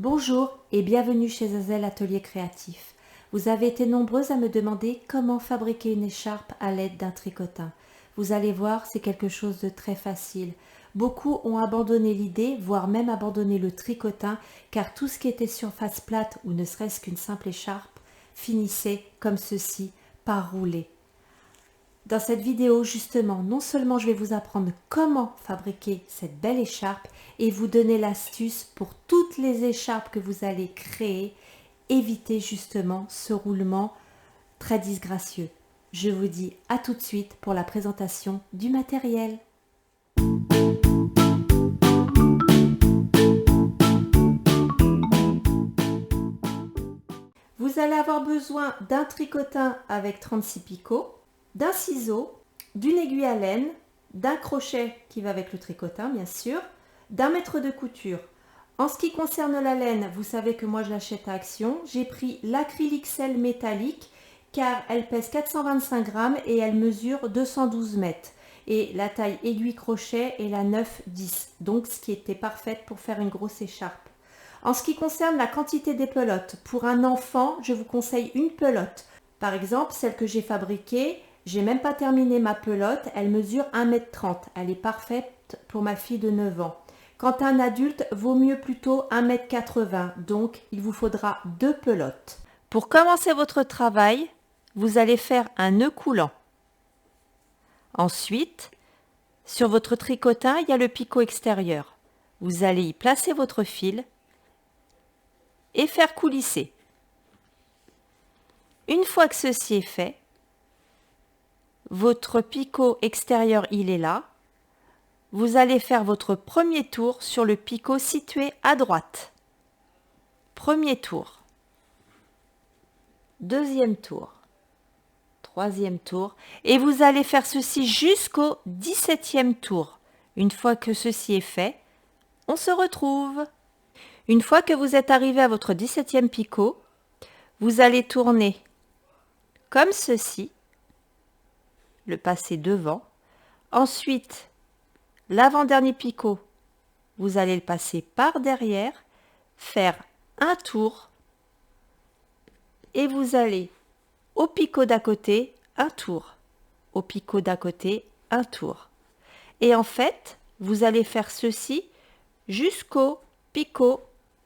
Bonjour et bienvenue chez Zazel Atelier Créatif. Vous avez été nombreuses à me demander comment fabriquer une écharpe à l'aide d'un tricotin. Vous allez voir, c'est quelque chose de très facile. Beaucoup ont abandonné l'idée, voire même abandonné le tricotin, car tout ce qui était surface plate ou ne serait-ce qu'une simple écharpe finissait comme ceci, par rouler. Dans cette vidéo, justement, non seulement je vais vous apprendre comment fabriquer cette belle écharpe et vous donner l'astuce pour toutes les écharpes que vous allez créer, éviter justement ce roulement très disgracieux. Je vous dis à tout de suite pour la présentation du matériel. Vous allez avoir besoin d'un tricotin avec 36 picots, d'un ciseau, d'une aiguille à laine, d'un crochet qui va avec le tricotin bien sûr, d'un mètre de couture. En ce qui concerne la laine, vous savez que moi je l'achète à Action. J'ai pris l'acrylique sel métallique car elle pèse 425 grammes et elle mesure 212 mètres. Et la taille aiguille crochet est la 9-10, donc ce qui était parfaite pour faire une grosse écharpe. En ce qui concerne la quantité des pelotes, pour un enfant, je vous conseille une pelote. Par exemple, celle que j'ai fabriquée, j'ai même pas terminé ma pelote, elle mesure 1,30 m. Elle est parfaite pour ma fille de 9 ans. Quant à un adulte, vaut mieux plutôt 1,80 m, donc il vous faudra 2 pelotes. Pour commencer votre travail, vous allez faire un nœud coulant. Ensuite, sur votre tricotin, il y a le picot extérieur. Vous allez y placer votre fil et faire coulisser. Une fois que ceci est fait, votre picot extérieur il est là, vous allez faire votre premier tour sur le picot situé à droite. Premier tour, deuxième tour, troisième tour et vous allez faire ceci jusqu'au 17e tour. Une fois que ceci est fait, on se retrouve. Une fois que vous êtes arrivé à votre 17e picot, vous allez tourner comme ceci, le passer devant. Ensuite, l'avant-dernier picot, vous allez le passer par derrière, faire un tour et vous allez au picot d'à côté, un tour. Au picot d'à côté, un tour. Et en fait, vous allez faire ceci jusqu'au picot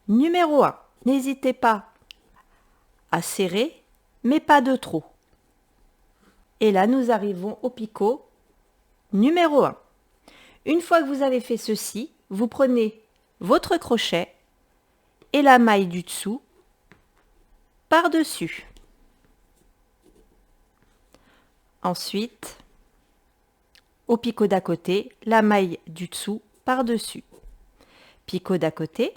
numéro 1. N'hésitez pas à serrer, mais pas de trop. Et là, nous arrivons au picot numéro 1. Une fois que vous avez fait ceci, vous prenez votre crochet et la maille du dessous par-dessus. Ensuite, au picot d'à côté, la maille du dessous par-dessus. Picot d'à côté,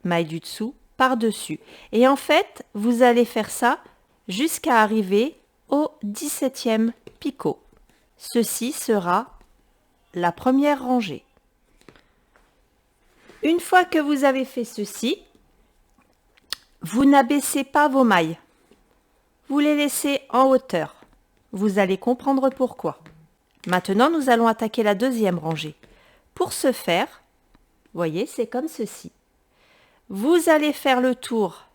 maille du dessous par-dessus. Et en fait, vous allez faire ça jusqu'à arriver au 17e picot. Ceci sera la première rangée. Une fois que vous avez fait ceci, vous n'abaissez pas vos mailles. Vous les laissez en hauteur. Vous allez comprendre pourquoi. Maintenant, nous allons attaquer la deuxième rangée. Pour ce faire, voyez, c'est comme ceci. Vous allez faire le tour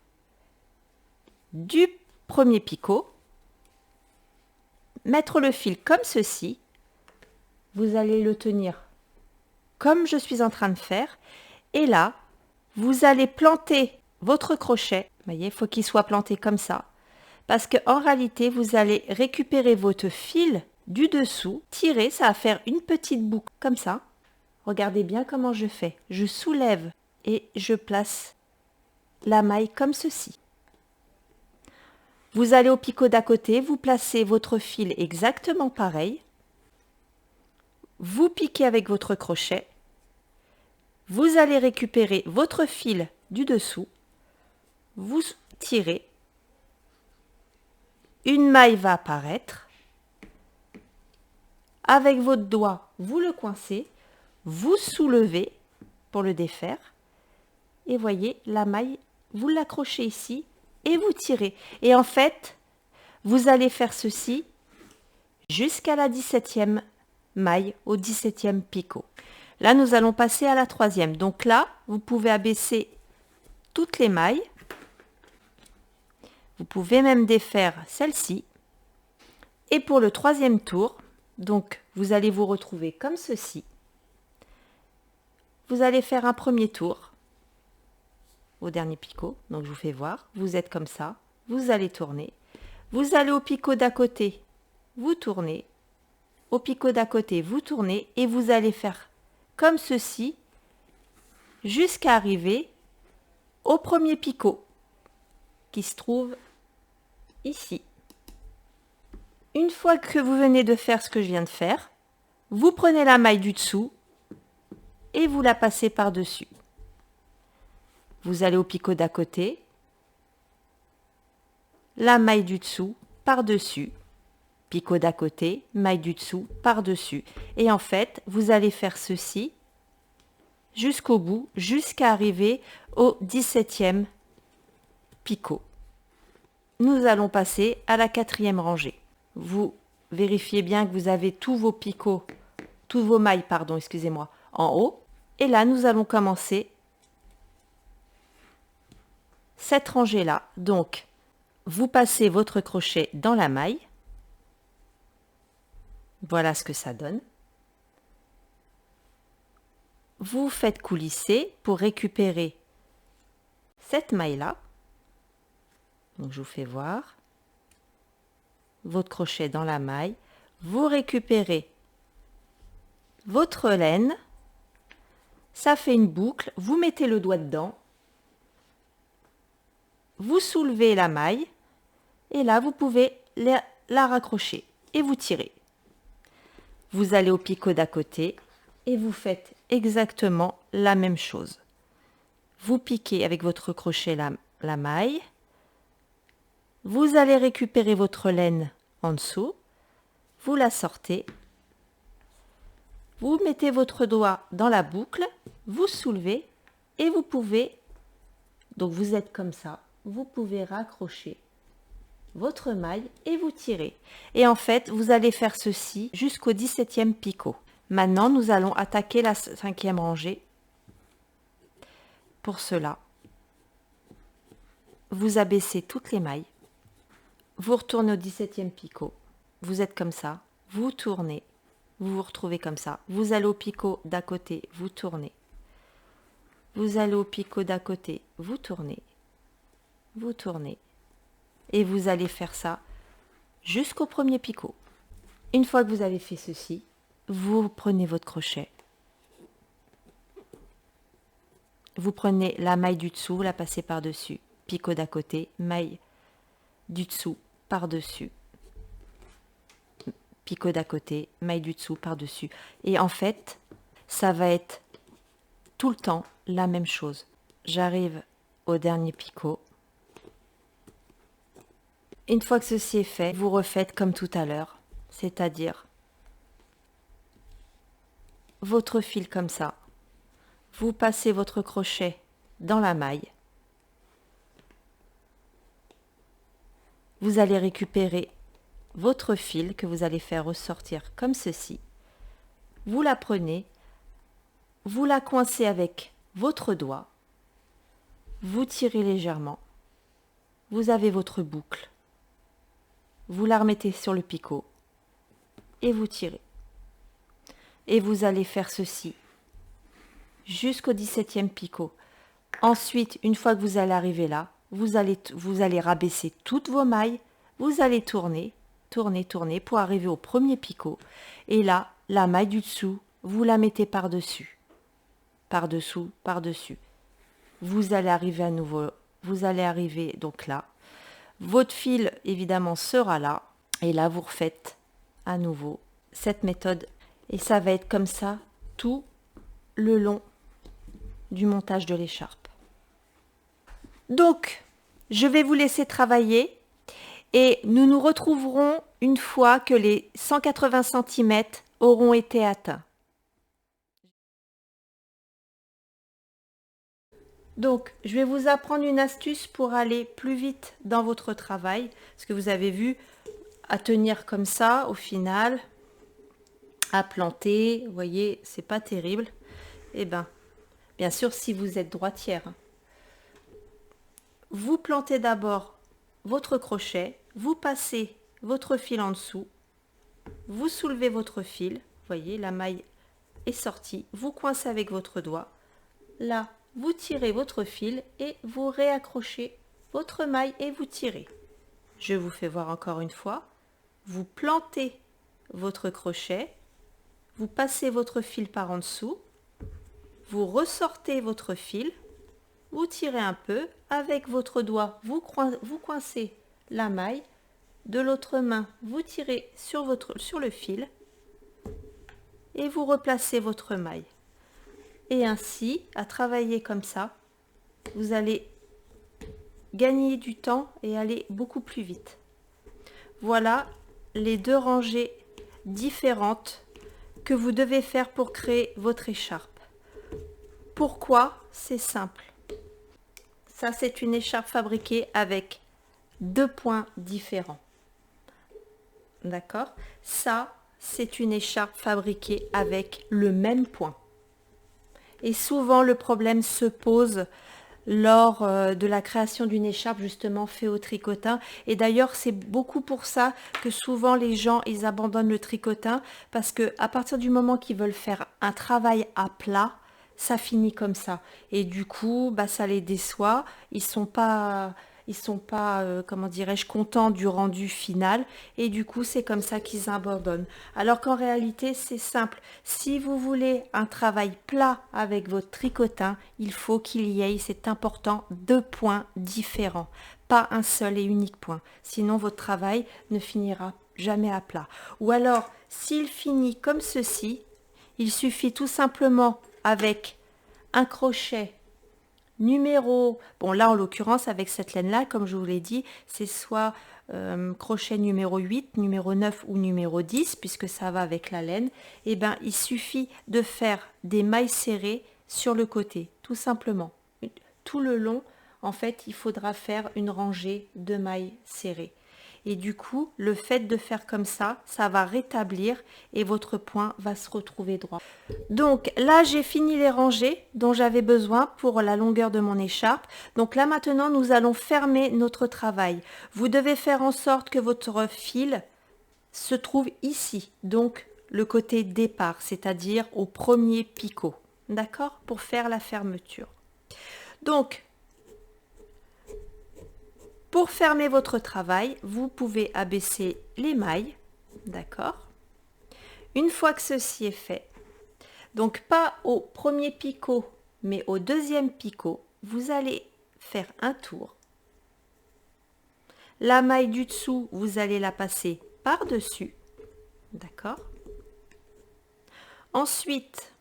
du premier picot, mettre le fil comme ceci. Vous allez le tenir comme je suis en train de faire. Et là, vous allez planter votre crochet. Vous voyez, il faut qu'il soit planté comme ça. Parce qu'en réalité, vous allez récupérer votre fil du dessous, tirer, ça va faire une petite boucle comme ça. Regardez bien comment je fais. Je soulève et je place la maille comme ceci. Vous allez au picot d'à côté, vous placez votre fil exactement pareil. Vous piquez avec votre crochet. Vous allez récupérer votre fil du dessous. Vous tirez. Une maille va apparaître. Avec votre doigt, vous le coincez. Vous soulevez pour le défaire. Et voyez, la maille, vous l'accrochez ici et vous tirez. Et en fait, vous allez faire ceci jusqu'à la 17e maille, au 17e picot. Là, nous allons passer à la troisième. Donc là, vous pouvez abaisser toutes les mailles. Vous pouvez même défaire celle-ci. Et pour le troisième tour, donc vous allez vous retrouver comme ceci. Vous allez faire un premier tour au dernier picot. Donc je vous fais voir. Vous êtes comme ça. Vous allez tourner. Vous allez au picot d'à côté. Vous tournez. Au picot d'à côté, vous tournez et vous allez faire comme ceci jusqu'à arriver au premier picot qui se trouve ici. Une fois que vous venez de faire ce que je viens de faire, vous prenez la maille du dessous et vous la passez par-dessus. Vous allez au picot d'à côté, la maille du dessous par-dessus, picot d'à côté, maille du dessous par-dessus. Et en fait, vous allez faire ceci jusqu'au bout, jusqu'à arriver au 17e picot. Nous allons passer à la 4e rangée. Vous vérifiez bien que vous avez tous vos picots, tous vos mailles, pardon, excusez-moi, en haut. Et là, nous allons commencer cette rangée-là. Donc, vous passez votre crochet dans la maille. Voilà ce que ça donne. Vous faites coulisser pour récupérer cette maille-là. Donc, je vous fais voir. Votre crochet dans la maille. Vous récupérez votre laine. Ça fait une boucle. Vous mettez le doigt dedans. Vous soulevez la maille. Et là, vous pouvez la raccrocher et vous tirez. Vous allez au picot d'à côté et vous faites exactement la même chose. Vous piquez avec votre crochet la maille. Vous allez récupérer votre laine en dessous. Vous la sortez. Vous mettez votre doigt dans la boucle. Vous soulevez et vous pouvez, donc vous êtes comme ça, vous pouvez raccrocher votre maille et vous tirez. Et en fait, vous allez faire ceci jusqu'au 17e picot. Maintenant, nous allons attaquer la 5e rangée. Pour cela, vous abaissez toutes les mailles. Vous retournez au 17e picot. Vous êtes comme ça. Vous tournez. Vous vous retrouvez comme ça. Vous allez au picot d'à côté. Vous tournez. Vous allez au picot d'à côté. Vous tournez. Vous tournez. Et vous allez faire ça jusqu'au premier picot. Une fois que vous avez fait ceci, vous prenez votre crochet. Vous prenez la maille du dessous, vous la passez par-dessus. Picot d'à côté, maille du dessous par-dessus. Picot d'à côté, maille du dessous par-dessus. Et en fait, ça va être tout le temps la même chose. J'arrive au dernier picot. Une fois que ceci est fait, vous refaites comme tout à l'heure, c'est-à-dire votre fil comme ça. Vous passez votre crochet dans la maille. Vous allez récupérer votre fil que vous allez faire ressortir comme ceci. Vous la prenez, vous la coincez avec votre doigt, vous tirez légèrement, vous avez votre boucle. Vous la remettez sur le picot et vous tirez. Et vous allez faire ceci jusqu'au 17e picot. Ensuite, une fois que vous allez arriver là, vous allez rabaisser toutes vos mailles, vous allez tourner, tourner, tourner pour arriver au premier picot. Et là, la maille du dessous, vous la mettez par-dessus, par-dessous, par-dessus. Vous allez arriver à nouveau, vous allez arriver donc là. Votre fil, évidemment, sera là. Et là, vous refaites à nouveau cette méthode. Et ça va être comme ça tout le long du montage de l'écharpe. Donc, je vais vous laisser travailler. Et nous nous retrouverons une fois que les 180 cm auront été atteints. Donc, je vais vous apprendre une astuce pour aller plus vite dans votre travail. Parce que vous avez vu, à tenir comme ça, au final, à planter, vous voyez, c'est pas terrible. Eh bien, bien sûr, si vous êtes droitière. Vous plantez d'abord votre crochet, vous passez votre fil en dessous, vous soulevez votre fil, voyez la maille est sortie, vous coincez avec votre doigt, là vous tirez votre fil et vous réaccrochez votre maille et vous tirez. Je vous fais voir encore une fois, vous plantez votre crochet, vous passez votre fil par en dessous, vous ressortez votre fil, vous tirez un peu, avec votre doigt vous coincez la maille, de l'autre main vous tirez sur le fil et vous replacez votre maille. Et ainsi, à travailler comme ça, vous allez gagner du temps et aller beaucoup plus vite. Voilà les deux rangées différentes que vous devez faire pour créer votre écharpe. Pourquoi? C'est simple. Ça, c'est une écharpe fabriquée avec deux points différents. D'accord? Ça, c'est une écharpe fabriquée avec le même point. Et souvent, le problème se pose lors de la création d'une écharpe justement faite au tricotin. Et d'ailleurs, c'est beaucoup pour ça que souvent les gens, ils abandonnent le tricotin parce que à partir du moment qu'ils veulent faire un travail à plat, ça finit comme ça. Et du coup, bah, ça les déçoit. Ils sont pas comment dirais-je, contents du rendu final. Et du coup, c'est comme ça qu'ils abandonnent. Alors qu'en réalité, c'est simple. Si vous voulez un travail plat avec votre tricotin, il faut qu'il y ait, c'est important, deux points différents. Pas un seul et unique point. Sinon, votre travail ne finira jamais à plat. Ou alors, s'il finit comme ceci, il suffit tout simplement avec un crochet numéro, bon là en l'occurrence avec cette laine là, comme je vous l'ai dit, c'est soit crochet numéro 8, numéro 9 ou numéro 10, puisque ça va avec la laine, et ben il suffit de faire des mailles serrées sur le côté, tout simplement. Tout le long, en fait, il faudra faire une rangée de mailles serrées. Et du coup, le fait de faire comme ça, ça va rétablir et votre point va se retrouver droit. Donc là, j'ai fini les rangées dont j'avais besoin pour la longueur de mon écharpe. Donc là, maintenant, nous allons fermer notre travail. Vous devez faire en sorte que votre fil se trouve ici, donc le côté départ, c'est-à-dire au premier picot. D'accord? Pour faire la fermeture. Donc, pour fermer votre travail, vous pouvez abaisser les mailles, d'accord? Une fois que ceci est fait, donc pas au premier picot, mais au deuxième picot, vous allez faire un tour. La maille du dessous, vous allez la passer par-dessus, d'accord? Ensuite,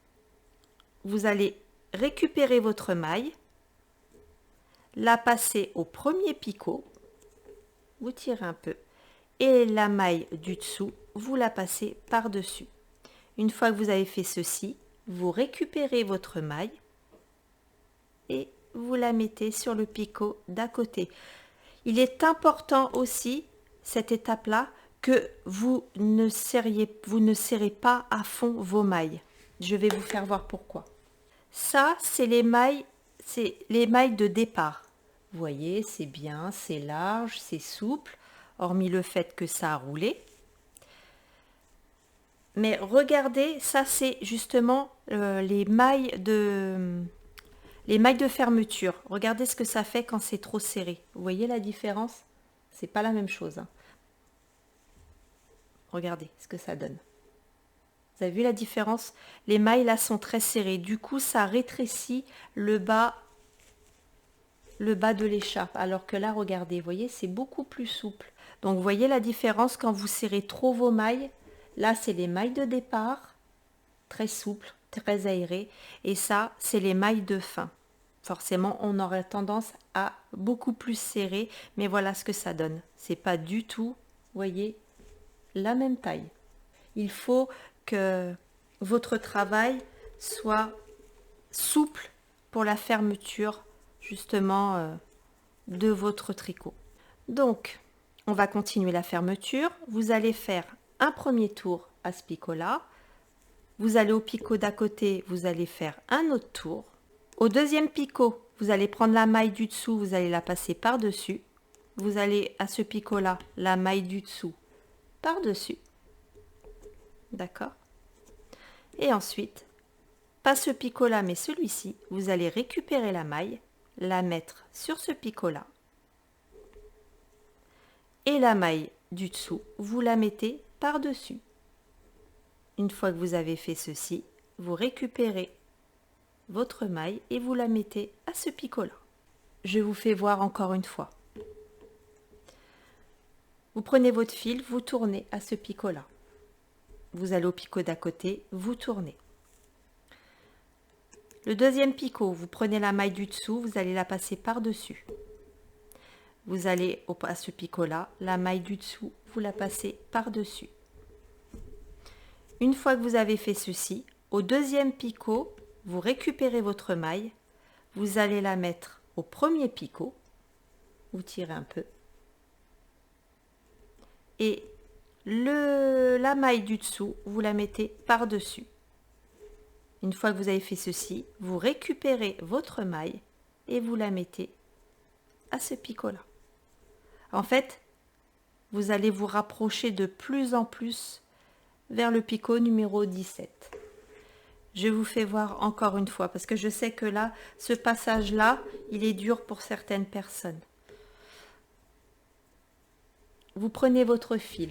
vous allez récupérer votre maille, la passer au premier picot, vous tirez un peu, et la maille du dessous, vous la passez par-dessus. Une fois que vous avez fait ceci, vous récupérez votre maille et vous la mettez sur le picot d'à côté. Il est important aussi, cette étape-là, que vous ne serrez pas à fond vos mailles. Je vais vous faire voir pourquoi. Ça, c'est les mailles de départ. Vous voyez, c'est bien, c'est large, c'est souple, hormis le fait que ça a roulé. Mais regardez, ça c'est justement les mailles de fermeture. Regardez ce que ça fait quand c'est trop serré. Vous voyez la différence? C'est pas la même chose. Hein. Regardez ce que ça donne. Vous avez vu la différence? Les mailles là sont très serrées. Du coup, ça rétrécit le bas de l'écharpe. Alors que là, regardez, vous voyez, c'est beaucoup plus souple. Donc, vous voyez la différence quand vous serrez trop vos mailles. Là, c'est les mailles de départ, très souples, très aérées. Et ça, c'est les mailles de fin. Forcément, on aurait tendance à beaucoup plus serrer. Mais voilà ce que ça donne. C'est pas du tout, vous voyez, la même taille. Il faut que votre travail soit souple pour la fermeture, justement, de votre tricot. Donc, on va continuer la fermeture. Vous allez faire un premier tour à ce picot-là. Vous allez au picot d'à côté, vous allez faire un autre tour. Au deuxième picot, vous allez prendre la maille du dessous, vous allez la passer par-dessus. Vous allez à ce picot-là, la maille du dessous par-dessus. D'accord? Et ensuite, pas ce picot-là, mais celui-ci, vous allez récupérer la maille, la mettre sur ce picot-là. Et la maille du dessous, vous la mettez par-dessus. Une fois que vous avez fait ceci, vous récupérez votre maille et vous la mettez à ce picot-là. Je vous fais voir encore une fois. Vous prenez votre fil, vous tournez à ce picot-là. Vous allez au picot d'à côté, vous tournez. Le deuxième picot, vous prenez la maille du dessous, vous allez la passer par-dessus. Vous allez à ce picot-là, la maille du dessous, vous la passez par-dessus. Une fois que vous avez fait ceci, au deuxième picot, vous récupérez votre maille, vous allez la mettre au premier picot, vous tirez un peu, et la maille du dessous, vous la mettez par-dessus. Une fois que vous avez fait ceci, vous récupérez votre maille et vous la mettez à ce picot-là. En fait, vous allez vous rapprocher de plus en plus vers le picot numéro 17. Je vous fais voir encore une fois parce que je sais que là, ce passage-là, il est dur pour certaines personnes. Vous prenez votre fil,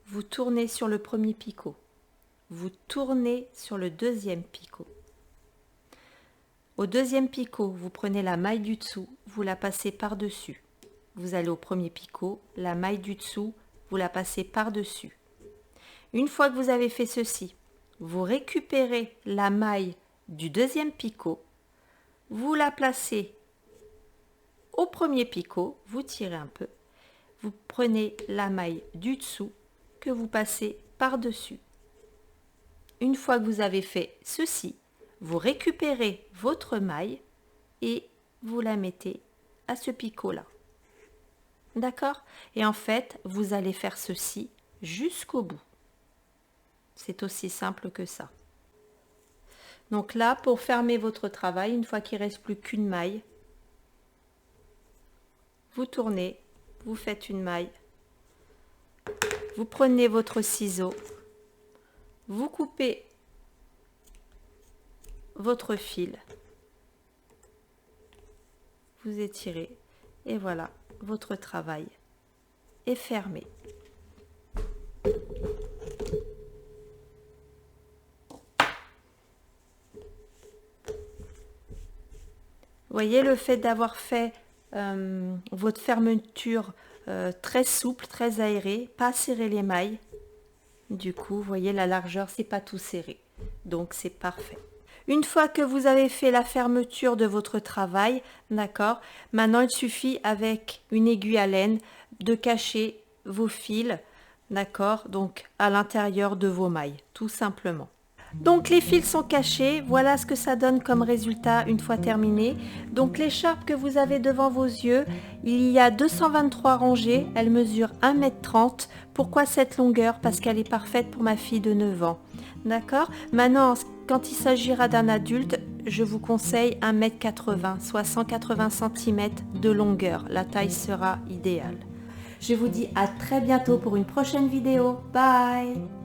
vous tournez sur le premier picot, vous tournez sur le deuxième picot. Au deuxième picot, vous prenez la maille du dessous, vous la passez par-dessus. Vous allez au premier picot, la maille du dessous, vous la passez par-dessus. Une fois que vous avez fait ceci, vous récupérez la maille du deuxième picot, vous la placez au premier picot, vous tirez un peu, vous prenez la maille du dessous que vous passez par-dessus. Une fois que vous avez fait ceci, vous récupérez votre maille et vous la mettez à ce picot-là. D'accord? Et en fait, vous allez faire ceci jusqu'au bout. C'est aussi simple que ça. Donc là, pour fermer votre travail, une fois qu'il ne reste plus qu'une maille, vous tournez, vous faites une maille, vous prenez votre ciseau, vous coupez votre fil, vous étirez et voilà, votre travail est fermé. Voyez, le fait d'avoir fait votre fermeture très souple, très aérée, pas serrer les mailles. Du coup, vous voyez, la largeur, c'est pas tout serré. Donc, c'est parfait. Une fois que vous avez fait la fermeture de votre travail, d'accord, maintenant, il suffit avec une aiguille à laine de cacher vos fils, d'accord, donc à l'intérieur de vos mailles, tout simplement. Donc les fils sont cachés, voilà ce que ça donne comme résultat une fois terminé. Donc l'écharpe que vous avez devant vos yeux, il y a 223 rangées, elle mesure 1,30 m. Pourquoi cette longueur? Parce qu'elle est parfaite pour ma fille de 9 ans. D'accord? Maintenant, quand il s'agira d'un adulte, je vous conseille 1,80 m, soit 180 cm de longueur. La taille sera idéale. Je vous dis à très bientôt pour une prochaine vidéo. Bye!